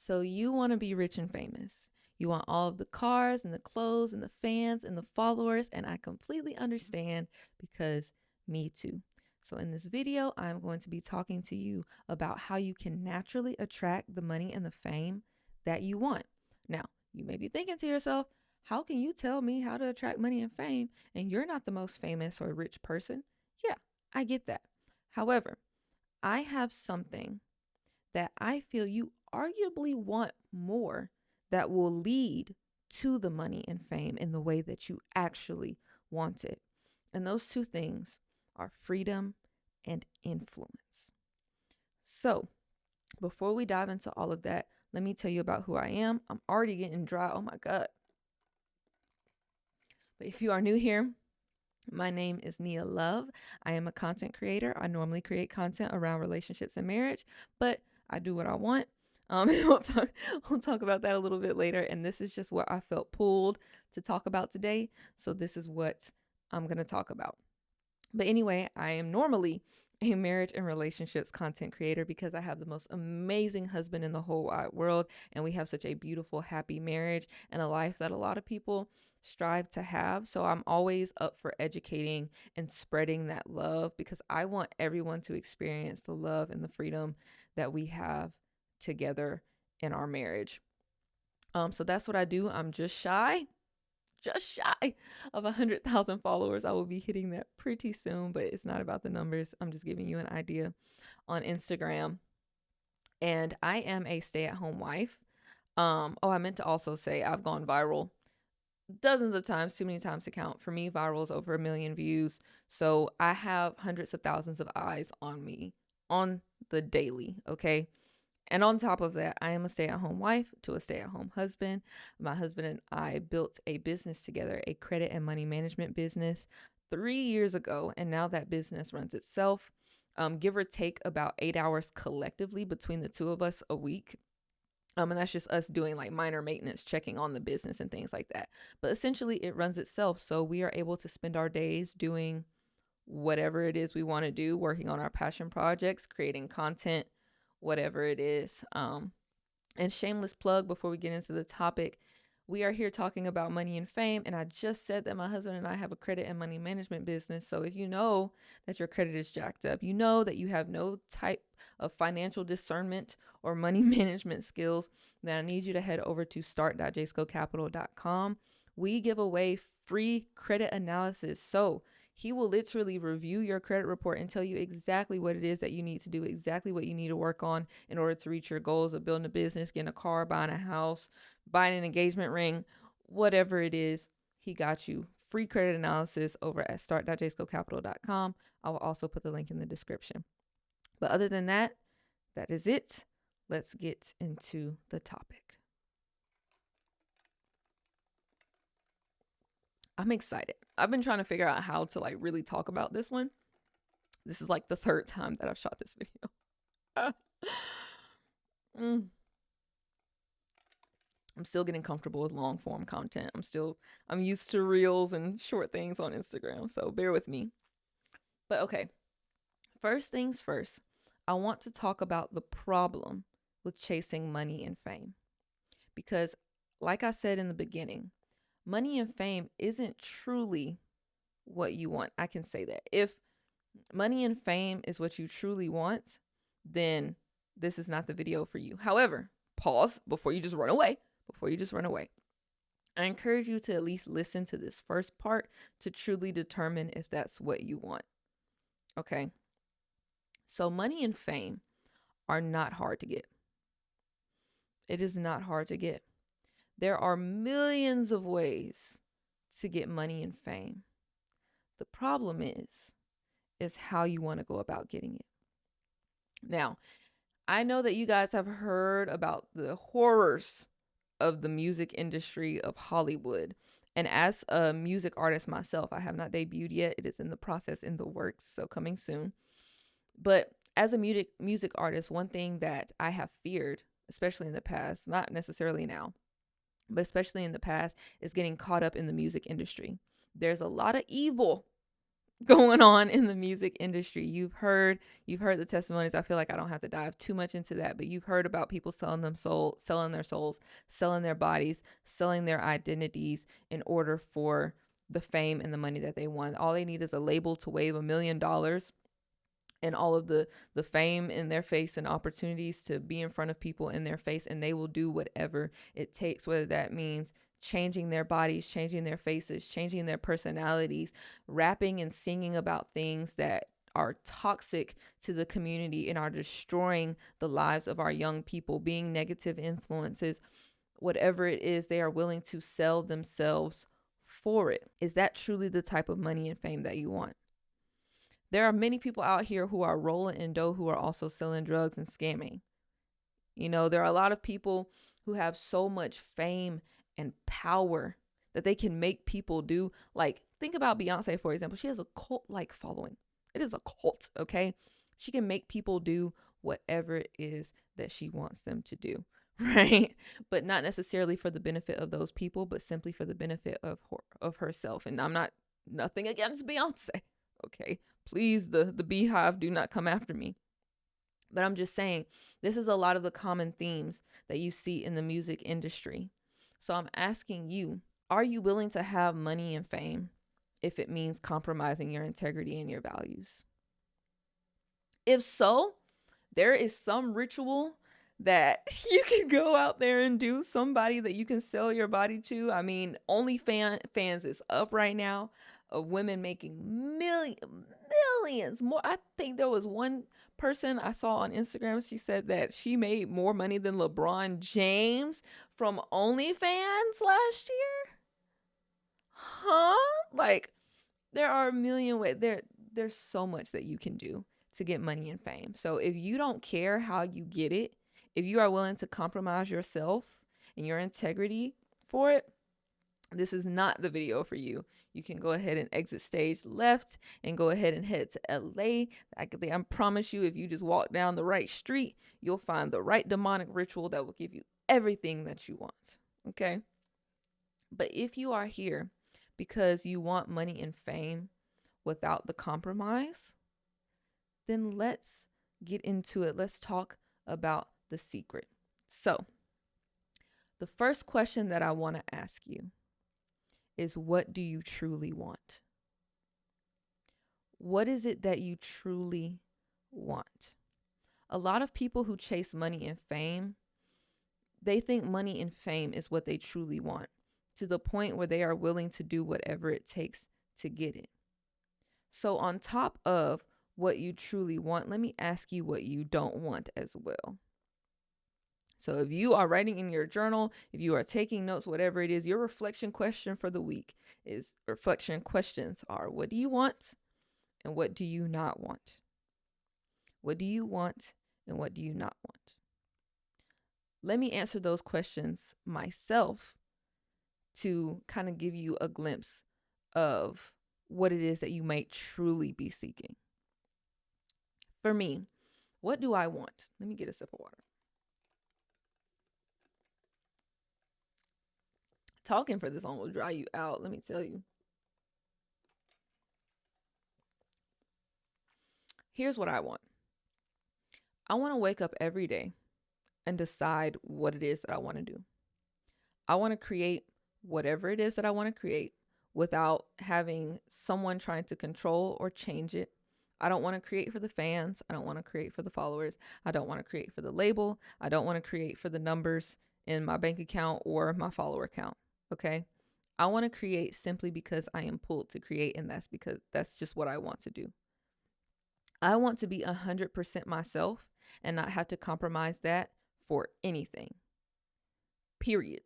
So you want to be rich and famous. You want all of the cars and the clothes and the fans and the followers. And I completely understand because me too. So in this video, I'm going to be talking to you about how you can naturally attract the money and the fame that you want. Now, you may be thinking to yourself, how can you tell me how to attract money and fame and you're not the most famous or rich person? Yeah, I get that. However, I have something that I feel you arguably want more that will lead to the money and fame in the way that you actually want it. And those two things are freedom and influence. So, before we dive into all of that, let me tell you about who I am. I'm already getting dry. Oh my God. But if you are new here, my name is Nia Love. I am a content creator. I normally create content around relationships and marriage, but I do what I want. We'll talk about that a little bit later. And this is just what I felt pulled to talk about today. So this is what I'm going to talk about. But anyway, I am normally a marriage and relationships content creator because I have the most amazing husband in the whole wide world. And we have such a beautiful, happy marriage and a life that a lot of people strive to have. So I'm always up for educating and spreading that love because I want everyone to experience the love and the freedom that we have together in our marriage. So that's what I do. I'm just shy of 100,000 followers. I will be hitting that pretty soon, but it's not about the numbers. I'm just giving you an idea on Instagram. And I am a stay-at-home wife. I meant to also say I've gone viral dozens of times, too many times to count. For me, viral is over 1 million views. So I have hundreds of thousands of eyes on me on the daily, okay? And on top of that, I am a stay-at-home wife to a stay-at-home husband. My husband and I built a business together, a credit and money management business 3 years ago. And now that business runs itself, give or take about 8 hours collectively between the two of us a week. And that's just us doing like minor maintenance, checking on the business and things like that. But essentially it runs itself. So we are able to spend our days doing whatever it is we want to do, working on our passion projects, creating content, whatever it is. And shameless plug before we get into the topic, we are here talking about money and fame. And I just said that my husband and I have a credit and money management business. So if you know that your credit is jacked up, you know that you have no type of financial discernment or money management skills, then I need you to head over to start.jscocapital.com. We give away free credit analysis. So he will literally review your credit report and tell you exactly what it is that you need to do, exactly what you need to work on in order to reach your goals of building a business, getting a car, buying a house, buying an engagement ring, whatever it is. He got you. Free credit analysis over at start.jscocapital.com. I will also put the link in the description. But other than that, that is it. Let's get into the topic. I'm excited. I've been trying to figure out how to like really talk about this one. This is like the third time that I've shot this video. I'm still getting comfortable with long form content. I'm used to reels and short things on Instagram, so bear with me. But okay, first things first, I want to talk about the problem with chasing money and fame. Because like I said in the beginning, money and fame isn't truly what you want. I can say that. If money and fame is what you truly want, then this is not the video for you. However, pause before you just run away. I encourage you to at least listen to this first part to truly determine if that's what you want. Okay? So money and fame are not hard to get. It is not hard to get. There are millions of ways to get money and fame. The problem is how you want to go about getting it. Now, I know that you guys have heard about the horrors of the music industry of Hollywood. And as a music artist myself, I have not debuted yet. It is in the process, in the works, so coming soon. But as a music artist, one thing that I have feared, especially in the past, not necessarily now, but especially in the past, is getting caught up in the music industry. There's a lot of evil going on in the music industry. You've heard the testimonies. I feel like I don't have to dive too much into that, but you've heard about people selling their souls, selling their bodies, selling their identities in order for the fame and the money that they want. All they need is a label to wave $1 million and all of the fame in their face and opportunities to be in front of people in their face, and they will do whatever it takes, whether that means changing their bodies, changing their faces, changing their personalities, rapping and singing about things that are toxic to the community and are destroying the lives of our young people, being negative influences. Whatever it is, they are willing to sell themselves for it. Is that truly the type of money and fame that you want? There are many people out here who are rolling in dough who are also selling drugs and scamming. You know, there are a lot of people who have so much fame and power that they can make people do. Like, think about Beyonce, for example. She has a cult-like following. It is a cult, okay? She can make people do whatever it is that she wants them to do, right? But not necessarily for the benefit of those people, but simply for the benefit of herself. And I'm not nothing against Beyonce, okay? Please, the beehive, do not come after me. But I'm just saying, this is a lot of the common themes that you see in the music industry. So I'm asking you, are you willing to have money and fame if it means compromising your integrity and your values? If so, there is some ritual that you can go out there and do, somebody that you can sell your body to. I mean, OnlyFans is up right now of women making millions more. I think there was one person I saw on Instagram. She said that she made more money than LeBron James from OnlyFans last year. Huh? Like, there are a million ways. There's so much that you can do to get money and fame. So if you don't care how you get it, if you are willing to compromise yourself and your integrity for it, this is not the video for you. You can go ahead and exit stage left and go ahead and head to LA. I promise you, if you just walk down the right street, you'll find the right demonic ritual that will give you everything that you want. Okay? But if you are here because you want money and fame without the compromise, then let's get into it. Let's talk about the secret. So, the first question that I want to ask you is, what do you truly want? What is it that you truly want? A lot of people who chase money and fame, they think money and fame is what they truly want, to the point where they are willing to do whatever it takes to get it. So on top of what you truly want, let me ask you what you don't want as well. So if you are writing in your journal, if you are taking notes, whatever it is, your reflection question for the week is, reflection questions are, what do you want and what do you not want? What do you want and what do you not want? Let me answer those questions myself to kind of give you a glimpse of what it is that you might truly be seeking. For me, what do I want? Let me get a sip of water. Talking for this long will dry you out, let me tell you. Here's what I want. I want to wake up every day and decide what it is that I want to do. I want to create whatever it is that I want to create without having someone trying to control or change it. I don't want to create for the fans. I don't want to create for the followers. I don't want to create for the label. I don't want to create for the numbers in my bank account or my follower count. Okay? I want to create simply because I am pulled to create, and that's because that's just what I want to do. I want to be 100% myself and not have to compromise that for anything. Period.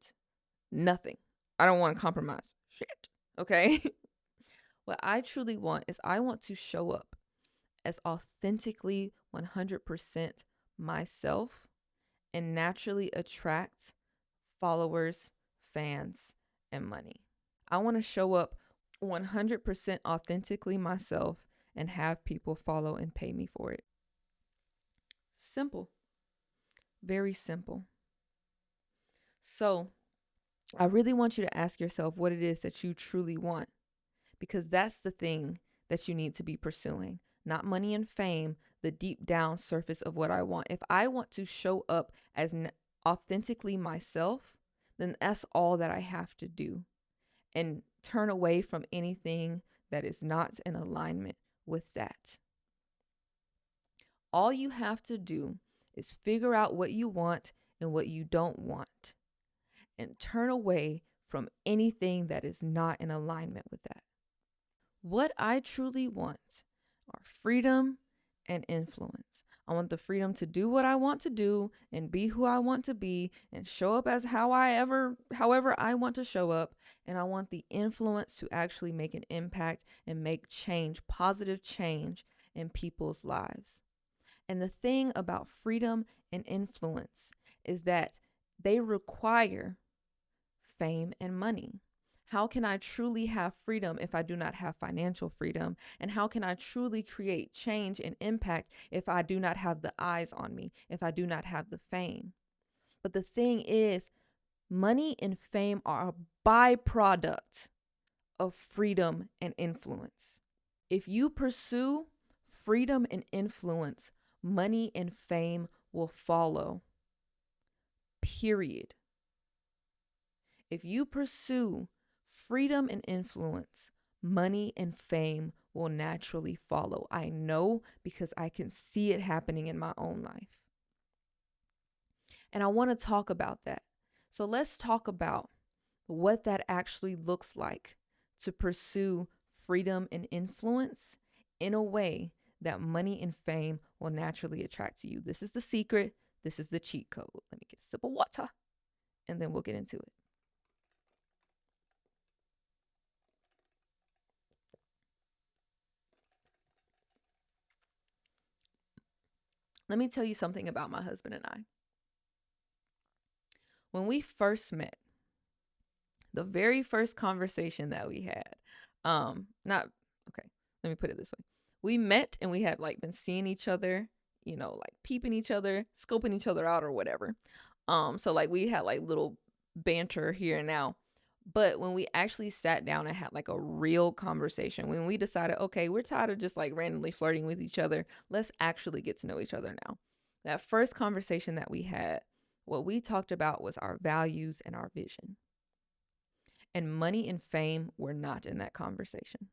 Nothing. I don't want to compromise shit. Okay? What I truly want is I want to show up as authentically 100% myself and naturally attract followers, fans, and money. I want to show up 100% authentically myself and have people follow and pay me for it. Simple. Very simple. So, I really want you to ask yourself what it is that you truly want, because that's the thing that you need to be pursuing, not money and fame, the deep down surface of what I want. If I want to show up as authentically myself, then that's all that I have to do, and turn away from anything that is not in alignment with that. All you have to do is figure out what you want and what you don't want, and turn away from anything that is not in alignment with that. What I truly want are freedom and influence. I want the freedom to do what I want to do and be who I want to be and show up as however I want to show up. And I want the influence to actually make an impact and make change, positive change in people's lives. And the thing about freedom and influence is that they require fame and money. How can I truly have freedom if I do not have financial freedom? And how can I truly create change and impact if I do not have the eyes on me, if I do not have the fame? But the thing is, money and fame are a byproduct of freedom and influence. If you pursue freedom and influence, money and fame will follow. Period. If you pursue freedom and influence, money and fame will naturally follow. I know, because I can see it happening in my own life. And I want to talk about that. So let's talk about what that actually looks like to pursue freedom and influence in a way that money and fame will naturally attract to you. This is the secret. This is the cheat code. Let me get a sip of water and then we'll get into it. Let me tell you something about my husband and I. When we first met, the very first conversation that we had, let me put it this way. We met and we had been seeing each other, peeping each other, scoping each other out or whatever. So we had little banter here and now. But when we actually sat down and had a real conversation, when we decided, okay, we're tired of just randomly flirting with each other, let's actually get to know each other now. That first conversation that we had, what we talked about was our values and our vision. And money and fame were not in that conversation.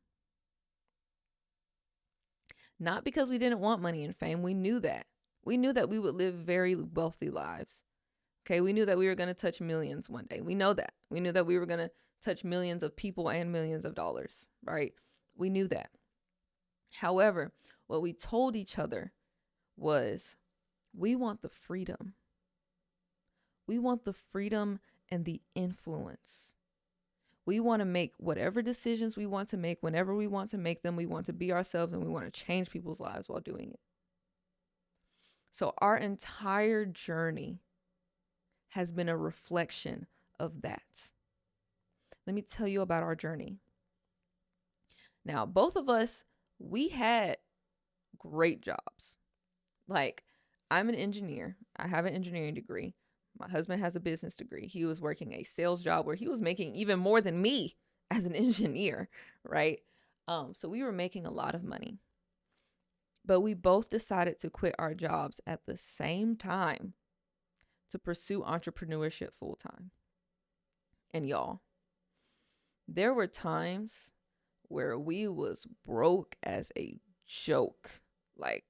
Not because we didn't want money and fame. We knew that. We knew that we would live very wealthy lives. Okay, we knew that we were going to touch millions one day. We know that. We knew that we were going to touch millions of people and millions of dollars, right? We knew that. However, what we told each other was, we want the freedom. We want the freedom and the influence. We want to make whatever decisions we want to make whenever we want to make them. We want to be ourselves and we want to change people's lives while doing it. So our entire journey has been a reflection of that. Let me tell you about our journey. Now, both of us, we had great jobs. I'm an engineer. I have an engineering degree. My husband has a business degree. He was working a sales job where he was making even more than me as an engineer, right? So we were making a lot of money. But we both decided to quit our jobs at the same time to pursue entrepreneurship full time. And y'all, there were times where we was broke as a joke.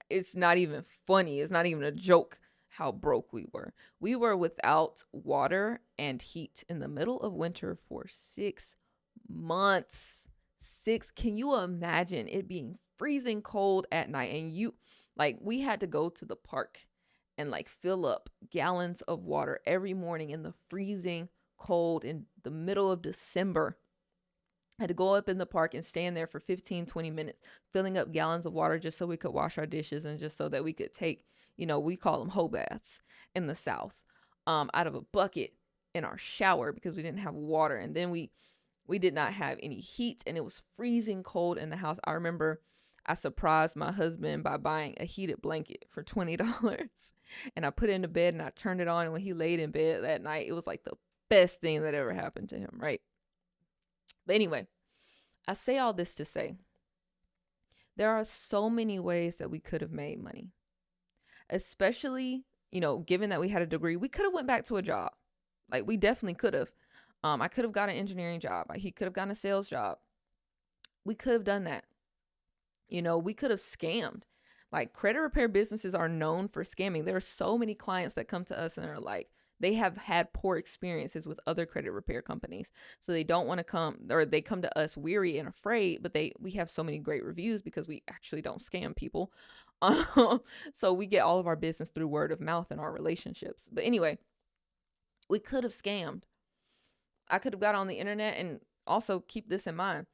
It's not even funny. It's not even a joke how broke we were. We were without water and heat in the middle of winter for 6 months. Can you imagine it being freezing cold at night? And we had to go to the park and fill up gallons of water every morning in the freezing cold in the middle of December. I had to go up in the park and stand there for 15, 20 minutes, filling up gallons of water just so we could wash our dishes and just so that we could take, we call them hoe baths in the South, out of a bucket in our shower because we didn't have water. And then we did not have any heat and it was freezing cold in the house. I remember I surprised my husband by buying a heated blanket for $20 and I put it in the bed and I turned it on. And when he laid in bed that night, it was the best thing that ever happened to him, right? But anyway, I say all this to say There are so many ways that we could have made money, especially, given that we had a degree. We could have went back to a job. Like, we definitely could have. I could have got an engineering job. He could have gotten a sales job. We could have done that. We could have scammed. Like, credit repair businesses are known for scamming. There are so many clients that come to us and are like, they have had poor experiences with other credit repair companies. So they don't want to come, or they come to us weary and afraid, but we have so many great reviews because we actually don't scam people. So we get all of our business through word of mouth and our relationships. But anyway, we could have scammed. I could have got on the internet, and also keep this in mind.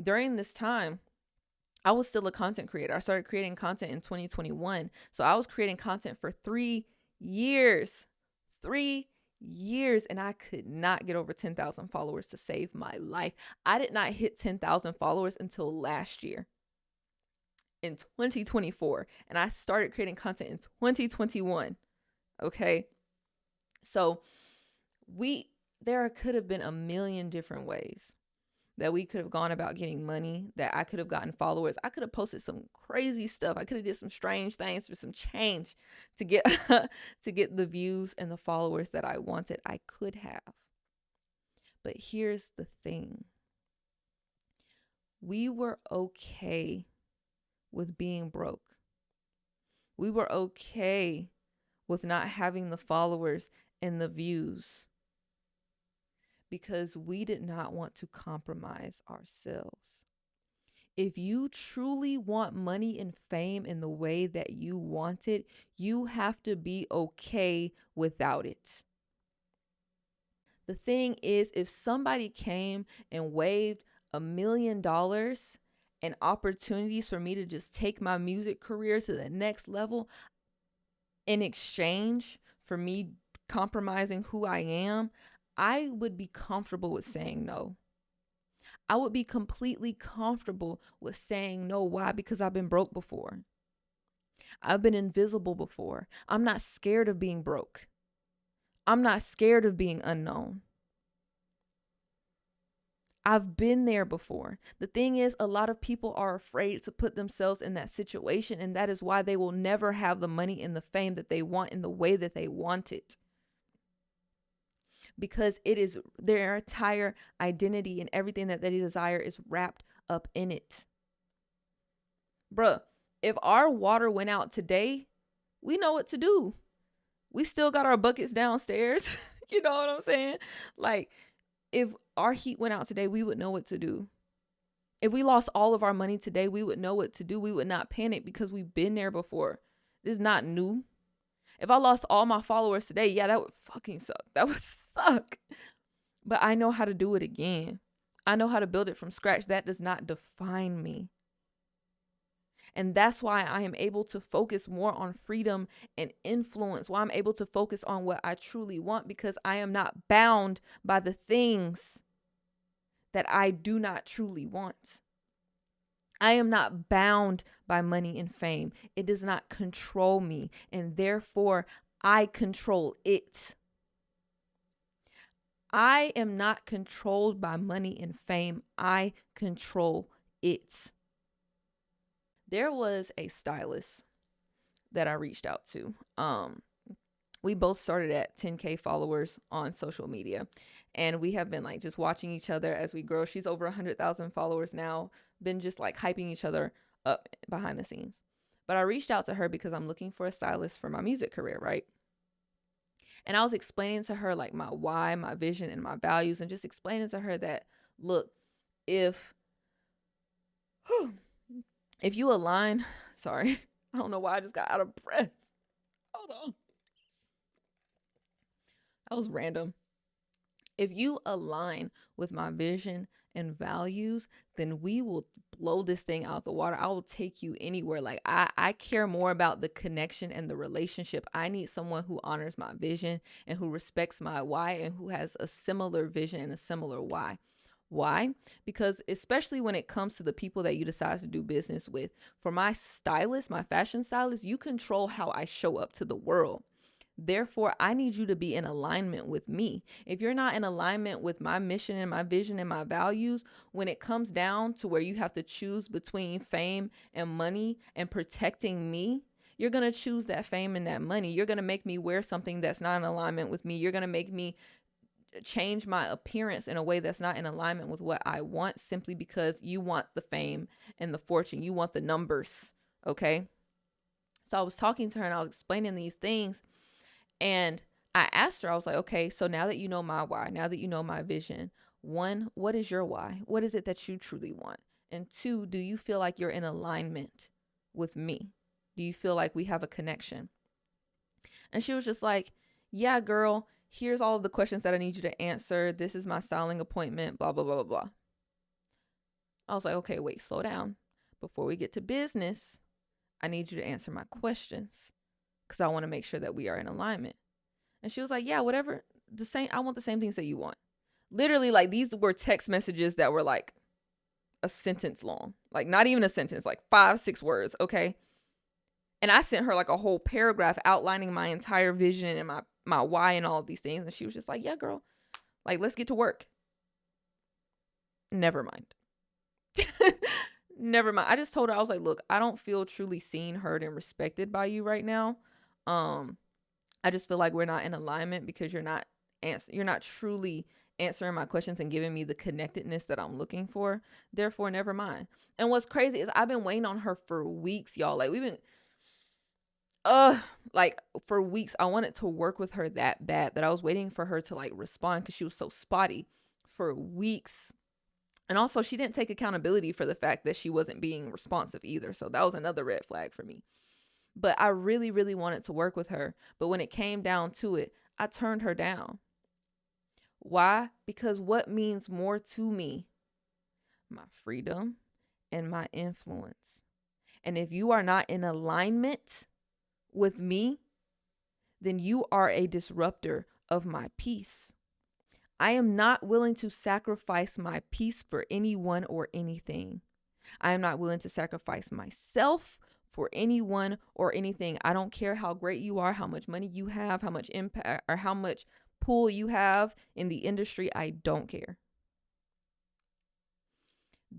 During this time, I was still a content creator. I started creating content in 2021. So I was creating content for 3 years. 3 years, and I could not get over 10,000 followers to save my life. I did not hit 10,000 followers until last year, in 2024, and I started creating content in 2021. Okay, so there could have been a million different ways that we could have gone about getting money, that I could have gotten followers. I could have posted some crazy stuff. I could have did some strange things for some change to get to get the views and the followers that I wanted. I could have. But here's the thing. We were okay with being broke. We were okay with not having the followers and the views, because we did not want to compromise ourselves. If you truly want money and fame in the way that you want it, you have to be okay without it. The thing is, if somebody came and waved $1 million and opportunities for me to just take my music career to the next level in exchange for me compromising who I am, I would be comfortable with saying no. I would be completely comfortable with saying no. Why? Because I've been broke before. I've been invisible before. I'm not scared of being broke. I'm not scared of being unknown. I've been there before. The thing is, a lot of people are afraid to put themselves in that situation, and that is why they will never have the money and the fame that they want in the way that they want it. Because it is their entire identity, and everything that they desire is wrapped up in it. Bruh, if our water went out today, we know what to do. We still got our buckets downstairs. You know what I'm saying? Like, if our heat went out today, we would know what to do. If we lost all of our money today, we would know what to do. We would not panic because we've been there before. This is not new. If I lost all my followers today, yeah, that would fucking suck. That would suck. But I know how to do it again. I know how to build it from scratch. That does not define me. And that's why I am able to focus more on freedom and influence, why I'm able to focus on what I truly want, because I am not bound by the things that I do not truly want. I am not bound by money and fame. It does not control me, and therefore I control it. I am not controlled by money and fame. I control it. There was a stylist that I reached out to. We both started at 10K followers on social media, and we have been like just watching each other as we grow. She's over 100,000 followers now, been just like hyping each other up behind the scenes. But I reached out to her because I'm looking for a stylist for my music career, right? And I was explaining to her like my why, my vision, and my values, and just explaining to her that, look, if you align, sorry, I don't know why I just got out of breath. Hold on. That was random. If you align with my vision and values, then we will blow this thing out the water. I will take you anywhere. Like I care more about the connection and the relationship. I need someone who honors my vision and who respects my why and who has a similar vision and a similar why. Why? Because especially when it comes to the people that you decide to do business with, for my stylist, my fashion stylist, you control how I show up to the world. Therefore, I need you to be in alignment with me. If you're not in alignment with my mission and my vision and my values, when it comes down to where you have to choose between fame and money and protecting me, you're going to choose that fame and that money. You're going to make me wear something that's not in alignment with me. You're going to make me change my appearance in a way that's not in alignment with what I want, simply because you want the fame and the fortune. You want the numbers. Okay. So I was talking to her and I was explaining these things. And I asked her, I was like, okay, so now that you know my why, now that you know my vision, one, what is your why? What is it that you truly want? And two, do you feel like you're in alignment with me? Do you feel like we have a connection? And she was just like, yeah, girl, here's all of the questions that I need you to answer. This is my styling appointment, blah, blah, blah, blah, blah. I was like, okay, wait, slow down. Before we get to business, I need you to answer my questions, because I want to make sure that we are in alignment. And she was like, yeah, whatever. I want the same things that you want. Literally, like, these were text messages that were like a sentence long, like not even a sentence, like 5-6 words. Okay. And I sent her like a whole paragraph outlining my entire vision and my why and all of these things. And she was just like, yeah, girl, like, let's get to work. Never mind. Never mind. I just told her, I was like, look, I don't feel truly seen, heard, and respected by you right now. I just feel like we're not in alignment because you're not truly answering my questions and giving me the connectedness that I'm looking for. Therefore, never mind. And what's crazy is I've been waiting on her for weeks, y'all. Like, we've been like for weeks. I wanted to work with her that bad that I was waiting for her to like respond, because she was so spotty for weeks. And also, she didn't take accountability for the fact that she wasn't being responsive either. So that was another red flag for me. But I really, really wanted to work with her. But when it came down to it, I turned her down. Why? Because what means more to me? My freedom and my influence. And if you are not in alignment with me, then you are a disruptor of my peace. I am not willing to sacrifice my peace for anyone or anything. I am not willing to sacrifice myself for anyone or anything. I don't care how great you are, how much money you have, how much impact or how much pull you have in the industry. I don't care.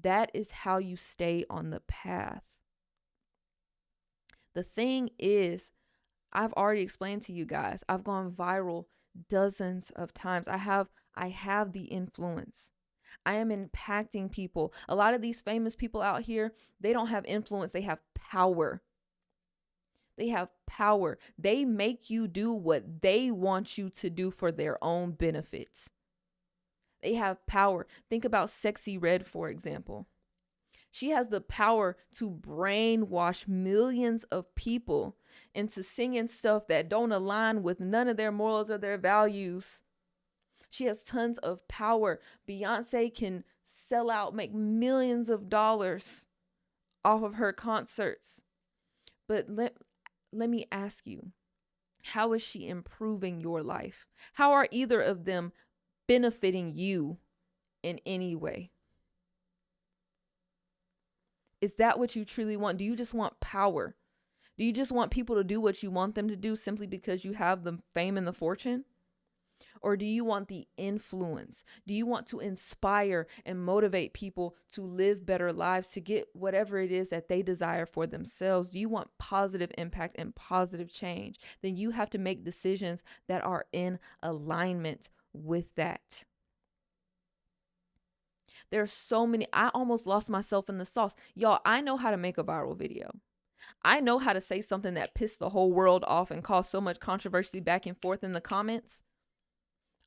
That is how you stay on the path. The thing is, I've already explained to you guys, I've gone viral dozens of times. I have the influence. I am impacting people. A lot of these famous people out here, they don't have influence. They have power. They have power. They make you do what they want you to do for their own benefits. They have power. Think about Sexy Red, for example. She has the power to brainwash millions of people into singing stuff that don't align with none of their morals or their values. She has tons of power. Beyonce can sell out, make millions of dollars off of her concerts. But let me ask you, how is she improving your life? How are either of them benefiting you in any way? Is that what you truly want? Do you just want power? Do you just want people to do what you want them to do simply because you have the fame and the fortune? Or do you want the influence? Do you want to inspire and motivate people to live better lives, to get whatever it is that they desire for themselves? Do you want positive impact and positive change? Then you have to make decisions that are in alignment with that. There's so many. I almost lost myself in the sauce. Y'all, I know how to make a viral video. I know how to say something that pissed the whole world off and caused so much controversy back and forth in the comments.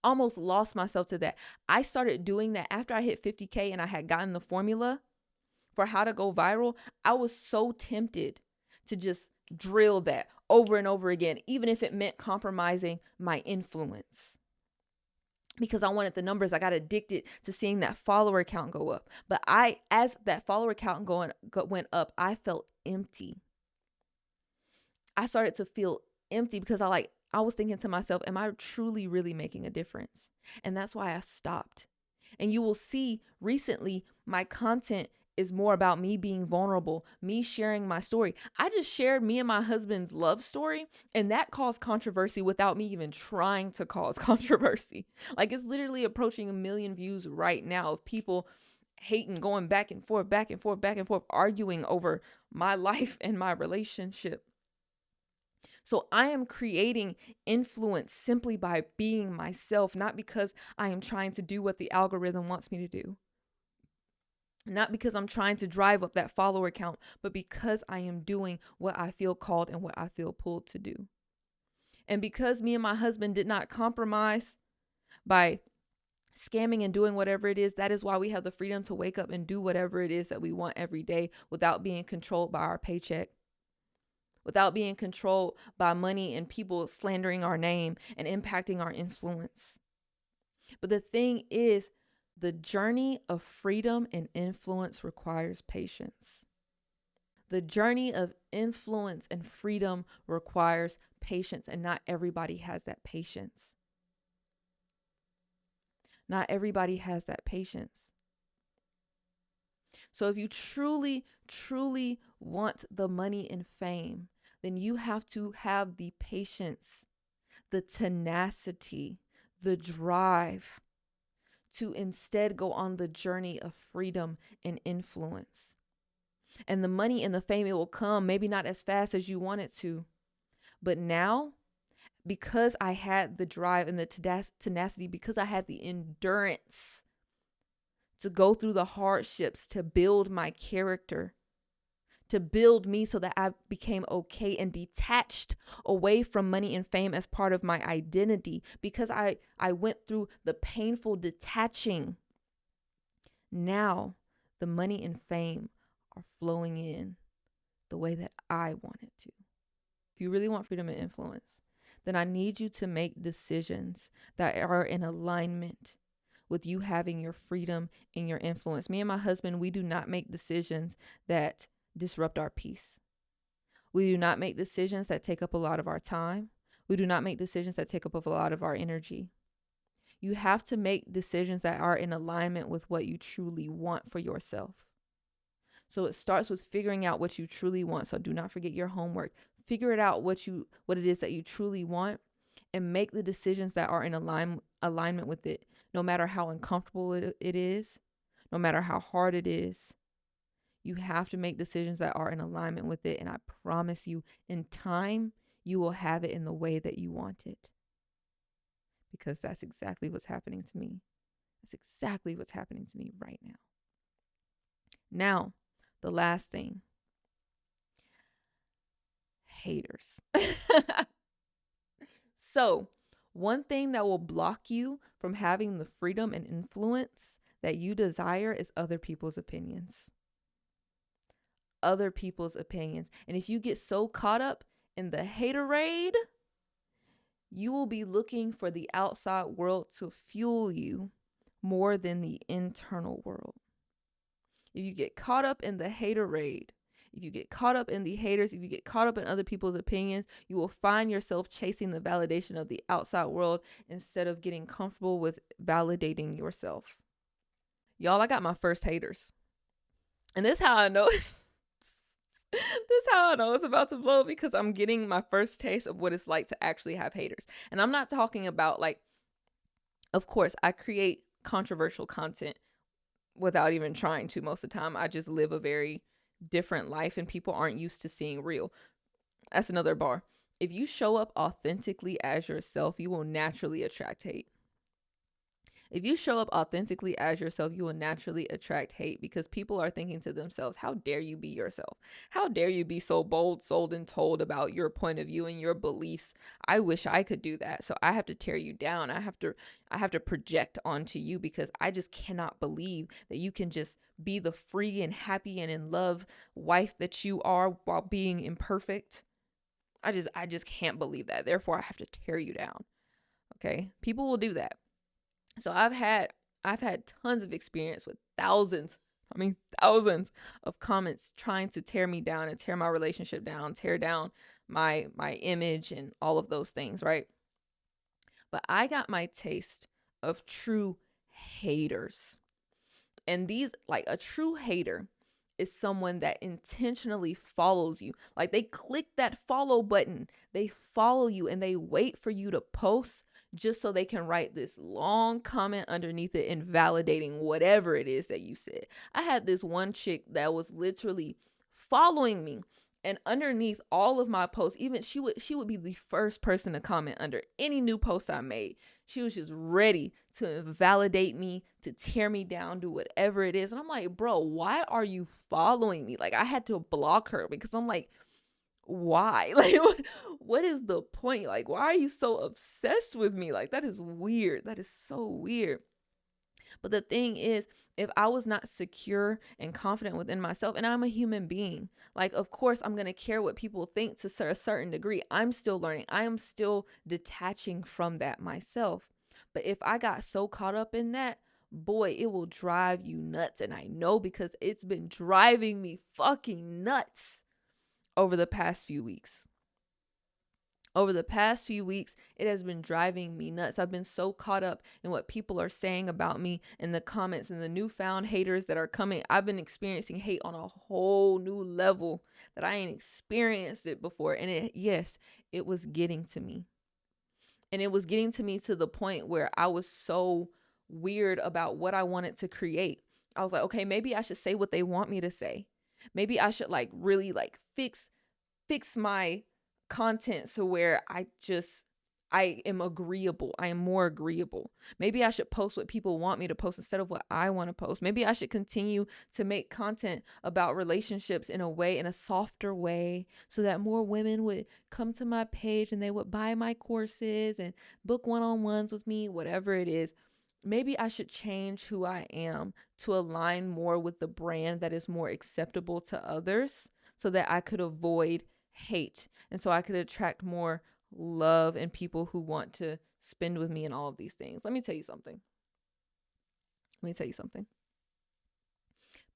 Almost lost myself to that. I started doing that after I hit 50K and I had gotten the formula for how to go viral. I was so tempted to just drill that over and over again, even if it meant compromising my influence. Because I wanted the numbers. I got addicted to seeing that follower count go up. But as that follower count went up, I felt empty. I started to feel empty because I was thinking to myself, am I truly really making a difference? And that's why I stopped. And you will see recently my content is more about me being vulnerable, me sharing my story. I just shared me and my husband's love story, and that caused controversy without me even trying to cause controversy. Like, it's literally approaching 1 million views right now of people hating, going back and forth, back and forth, back and forth, arguing over my life and my relationship. So I am creating influence simply by being myself, not because I am trying to do what the algorithm wants me to do. Not because I'm trying to drive up that follower count, but because I am doing what I feel called and what I feel pulled to do. And because me and my husband did not compromise by scamming and doing whatever it is, that is why we have the freedom to wake up and do whatever it is that we want every day without being controlled by our paycheck, without being controlled by money and people slandering our name and impacting our influence. But the thing is, the journey of freedom and influence requires patience. The journey of influence and freedom requires patience, and not everybody has that patience. Not everybody has that patience. So if you truly, truly want the money and fame, then you have to have the patience, the tenacity, the drive to instead go on the journey of freedom and influence. And the money and the fame, it will come, maybe not as fast as you want it to. But now, because I had the drive and the tenacity, because I had the endurance to go through the hardships, to build my character, to build me so that I became okay and detached away from money and fame as part of my identity, because I went through the painful detaching. Now the money and fame are flowing in the way that I want it to. If you really want freedom and influence, then I need you to make decisions that are in alignment with you having your freedom and your influence. Me and my husband, we do not make decisions that disrupt our peace. We do not make decisions that take up a lot of our time. We do not make decisions that take up a lot of our energy. You have to make decisions that are in alignment with what you truly want for yourself. So it starts with figuring out what you truly want. So do not forget your homework. Figure it out what it is that you truly want, and make the decisions that are in alignment with it, no matter how uncomfortable it is, no matter how hard it is. You have to make decisions that are in alignment with it. And I promise you, in time, you will have it in the way that you want it. Because that's exactly what's happening to me. That's exactly what's happening to me right now. Now, the last thing. Haters. So, one thing that will block you from having the freedom and influence that you desire is other people's opinions. Other people's opinions. And if you get so caught up in the haterade, you will be looking for the outside world to fuel you more than the internal world. If you get caught up in the haterade, if you get caught up in the haters, if you get caught up in other people's opinions, you will find yourself chasing the validation of the outside world instead of getting comfortable with validating yourself. Y'all, I got my first haters. And this is how I know it's about to blow, because I'm getting my first taste of what it's like to actually have haters. And I'm not talking about, like, of course, I create controversial content without even trying to most of the time. I just live a very different life and people aren't used to seeing real. That's another bar. If you show up authentically as yourself, you will naturally attract hate. If you show up authentically as yourself, you will naturally attract hate, because people are thinking to themselves, how dare you be yourself? How dare you be so bold, sold, and told about your point of view and your beliefs? I wish I could do that. So I have to tear you down. I have to project onto you, because I just cannot believe that you can just be the free and happy and in love wife that you are while being imperfect. I just can't believe that. Therefore, I have to tear you down. Okay? People will do that. So I've had tons of experience with thousands of comments trying to tear me down and tear my relationship down, tear down my image and all of those things, right? But I got my taste of true haters. And these, like, a true hater is someone that intentionally follows you. Like they click that follow button, they follow you, and they wait for you to post just so they can write this long comment underneath it invalidating whatever it is that you said. I had this one chick that was literally following me, and underneath all of my posts, even she would be the first person to comment under any new post I made. She was just ready to validate me, to tear me down, do whatever it is. And I'm like, bro, why are you following me? Like, I had to block her because I'm like, why? Like, what is the point? Like, why are you so obsessed with me? Like, that is weird. That is so weird. But the thing is, if I was not secure and confident within myself, and I'm a human being, like, of course, I'm going to care what people think to a certain degree. I'm still learning. I am still detaching from that myself. But if I got so caught up in that, boy, it will drive you nuts. And I know because it's been driving me fucking nuts over the past few weeks. Over the past few weeks, it has been driving me nuts. I've been so caught up in what people are saying about me in the comments and the newfound haters that are coming. I've been experiencing hate on a whole new level that I ain't experienced it before. And yes, it was getting to me. And it was getting to me to the point where I was so weird about what I wanted to create. I was like, okay, maybe I should say what they want me to say. Maybe I should like really like fix my content so where I am agreeable. I am more agreeable. Maybe I should post what people want me to post instead of what I want to post. Maybe I should continue to make content about relationships in a softer way, so that more women would come to my page and they would buy my courses and book one-on-ones with me, whatever it is. Maybe I should change who I am to align more with the brand that is more acceptable to others, so that I could avoid hate, and so I could attract more love and people who want to spend with me and all of these things. Let me tell you something.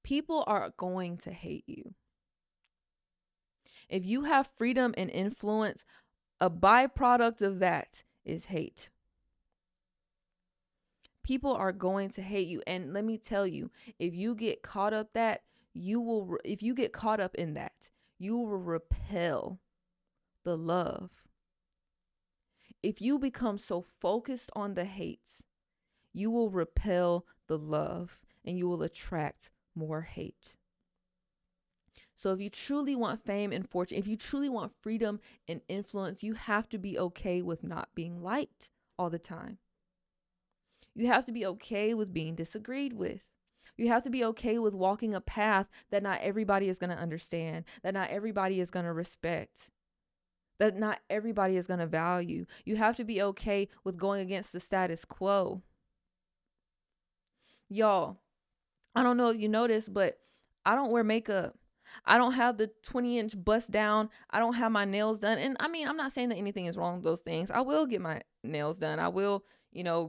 People are going to hate you. If you have freedom and influence, a byproduct of that is hate. People are going to hate you. And let me tell you, if you get caught up if you get caught up in that, you will repel the love. If you become so focused on the hates, you will repel the love and you will attract more hate. So if you truly want fame and fortune, if you truly want freedom and influence, you have to be okay with not being liked all the time. You have to be okay with being disagreed with. You have to be okay with walking a path that not everybody is going to understand, that not everybody is going to respect, that not everybody is going to value. You have to be okay with going against the status quo. Y'all, I don't know if you noticed, but I don't wear makeup. I don't have the 20-inch bust down. I don't have my nails done. And I mean, I'm not saying that anything is wrong with those things. I will get my nails done. I will,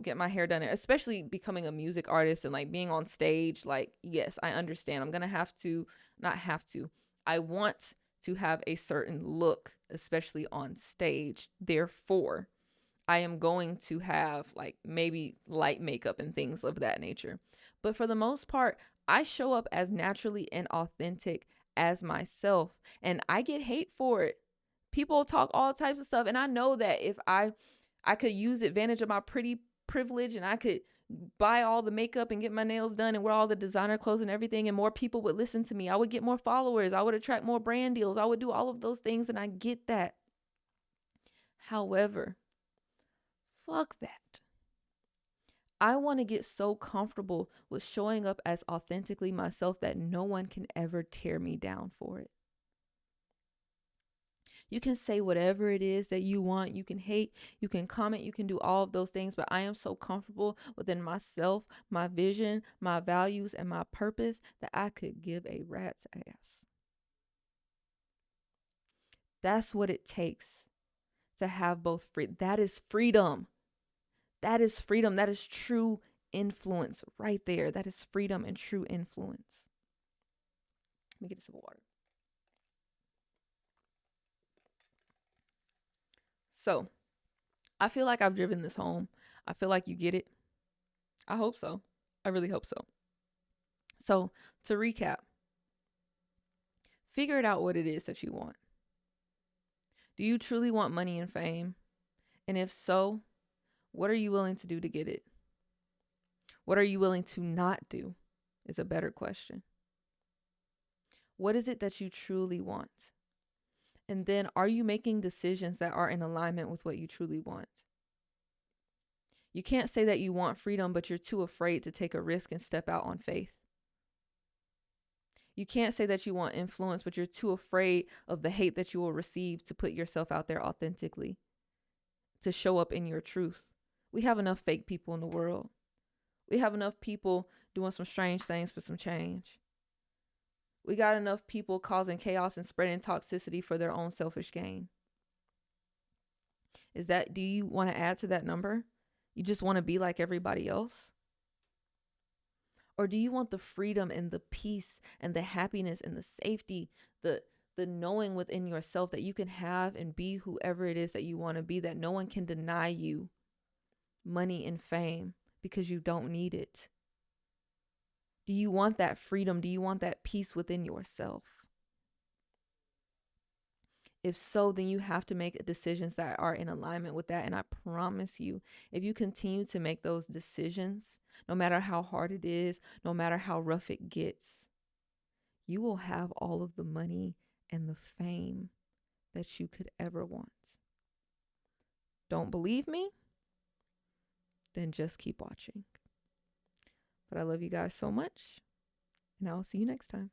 get my hair done, especially becoming a music artist and like being on stage. Like, yes, I understand. I'm going to not have to. I want to have a certain look, especially on stage. Therefore, I am going to have like maybe light makeup and things of that nature. But for the most part, I show up as naturally and authentic as myself, and I get hate for it. People talk all types of stuff, and I know that if I could use advantage of my pretty privilege and I could buy all the makeup and get my nails done and wear all the designer clothes and everything, and more people would listen to me, I would get more followers, I would attract more brand deals, I would do all of those things, and I get that. However, fuck that. I want to get so comfortable with showing up as authentically myself that no one can ever tear me down for it. You can say whatever it is that you want. You can hate, you can comment, you can do all of those things, but I am so comfortable within myself, my vision, my values, and my purpose that I could give a rat's ass. That's what it takes to have both that is freedom. That is freedom. That is true influence right there. That is freedom and true influence. Let me get a sip of water. So, I feel like I've driven this home. I feel like you get it. I hope so. I really hope so. So, to recap, Figure it out what it is that you want. Do you truly want money and fame? And if so, what are you willing to do to get it? What are you willing to not do is a better question. What is it that you truly want? And then are you making decisions that are in alignment with what you truly want? You can't say that you want freedom, but you're too afraid to take a risk and step out on faith. You can't say that you want influence, but you're too afraid of the hate that you will receive to put yourself out there authentically, to show up in your truth. We have enough fake people in the world. We have enough people doing some strange things for some change. We got enough people causing chaos and spreading toxicity for their own selfish gain. Do you want to add to that number? You just want to be like everybody else? Or do you want the freedom and the peace and the happiness and the safety, the knowing within yourself that you can have and be whoever it is that you want to be, that no one can deny you money and fame because you don't need it? Do you want that freedom? Do you want that peace within yourself? If so, then you have to make decisions that are in alignment with that. And I promise you, if you continue to make those decisions, no matter how hard it is, no matter how rough it gets, you will have all of the money and the fame that you could ever want. Don't believe me? Then just keep watching. But I love you guys so much, and I'll see you next time.